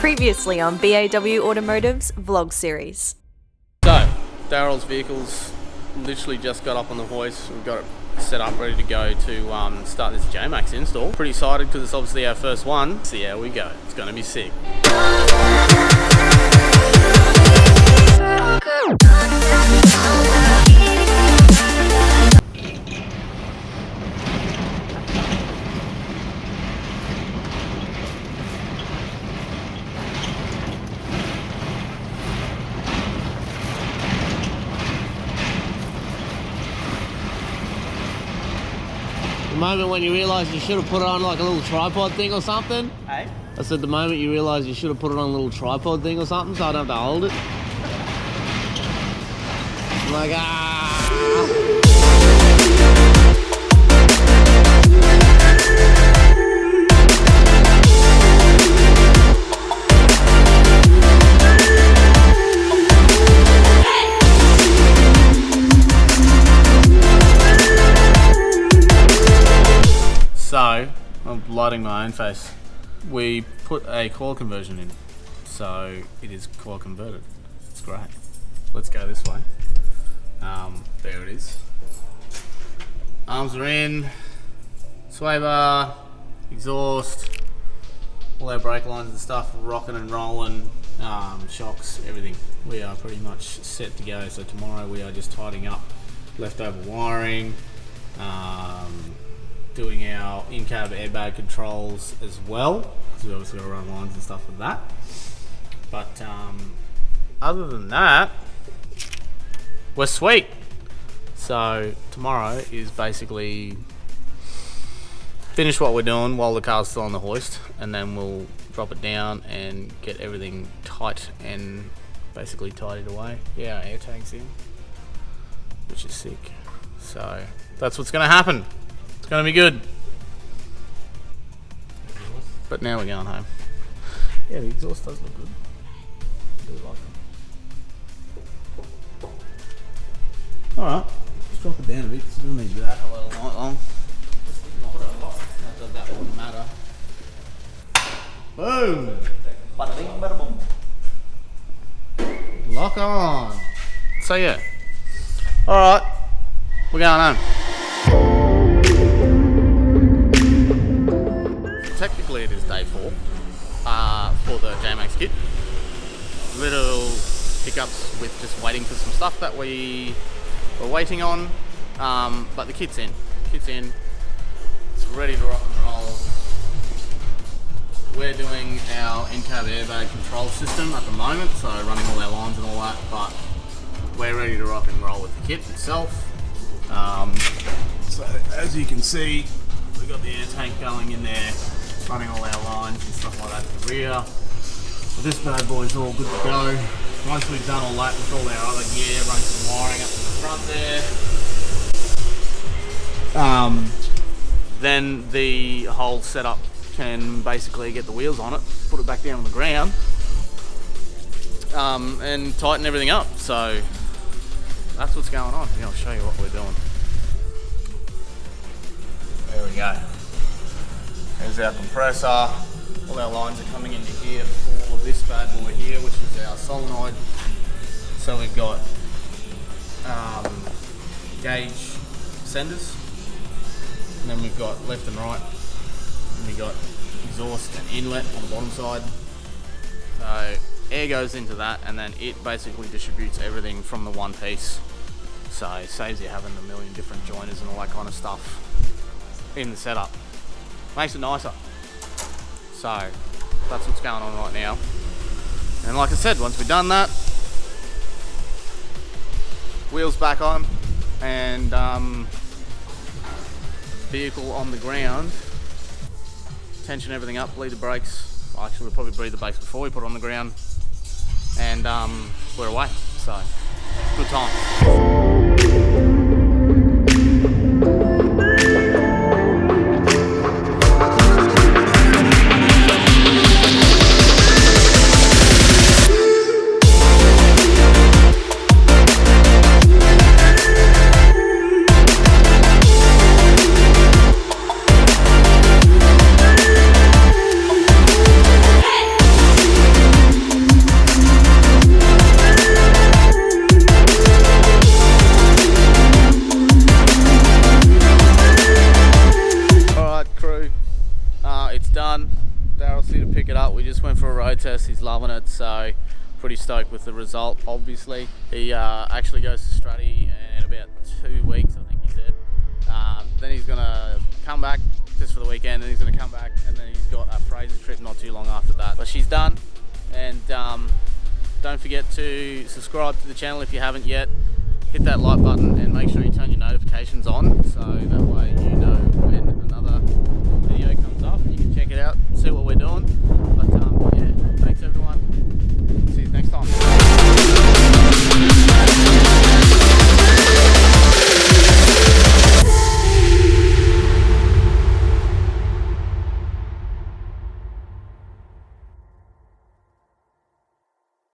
Previously on BAW Automotive's vlog series. So, Darryl's vehicle's literally just got up on the hoist. We've got it set up, ready to go to start this JMACX install. Pretty excited because it's obviously our first one. See how we go. It's going to be sick. The moment when you realise you should have put it on like a little tripod thing or something. Hey? I said the moment you realise you should have put it on a little tripod thing or something so I don't have to hold it. I'm like, So, I'm lighting my own face. We put a coil conversion in, so it is coil converted. It's great. Let's go this way. There it is. Arms are in, sway bar, exhaust, all our brake lines and stuff rocking and rolling, shocks, everything. We are pretty much set to go. So tomorrow we are just tidying up leftover wiring, doing our in-cab airbag controls as well, because we obviously got to run lines and stuff with that. But other than that, we're sweet. So tomorrow is basically finish what we're doing while the car's still on the hoist, and then we'll drop it down and get everything tight and basically tidied away. Yeah, our air tank's in, which is sick. So that's what's going to happen. It's going to be good. But now we're going home. Yeah, the exhaust does look good. I do like it. Alright, let's drop it down a bit because it doesn't need that a little night long. Not a lot. That wouldn't matter. Boom! Bada bing, bada boom. Lock on. So yeah. Alright, we're going home. Technically it is day 4 for the JMACX kit. Little hiccups with just waiting for some stuff that we were waiting on, but the kit's in. It's ready to rock and roll. We're doing our in-cab airbag control system at the moment, so running all our lines and all that, but we're ready to rock and roll with the kit itself. So as you can see, we've got the air tank going in there, running all our lines and stuff like that to the rear. But this bad boy's all good to go. Once we've done all that with all our other gear, run some wiring up to the front there, then the whole setup can basically get the wheels on it, put it back down on the ground, and tighten everything up. So that's what's going on. I'll show you what we're doing. There we go. There's our compressor. All our lines are coming into here for this bad boy here, which is our solenoid. So we've got gauge senders, and then we've got left and right, and we've got exhaust and inlet on the bottom side. So air goes into that, and then it basically distributes everything from the one piece. So it saves you having a million different joiners and all that kind of stuff in the setup. Makes it nicer. So that's what's going on right now. And like I said, once we've done that, wheels back on and vehicle on the ground, tension everything up, bleed the brakes. Well, actually we'll probably bleed the brakes before we put it on the ground, and we're away. So good time. test. He's loving it, so pretty stoked with the result. Obviously, he actually goes to Strutty in about 2 weeks, I think he said. Then he's gonna come back just for the weekend, and he's gonna come back, and then he's got a Fraser trip not too long after that. But she's done, and don't forget to subscribe to the channel if you haven't yet. Hit that like button and make sure you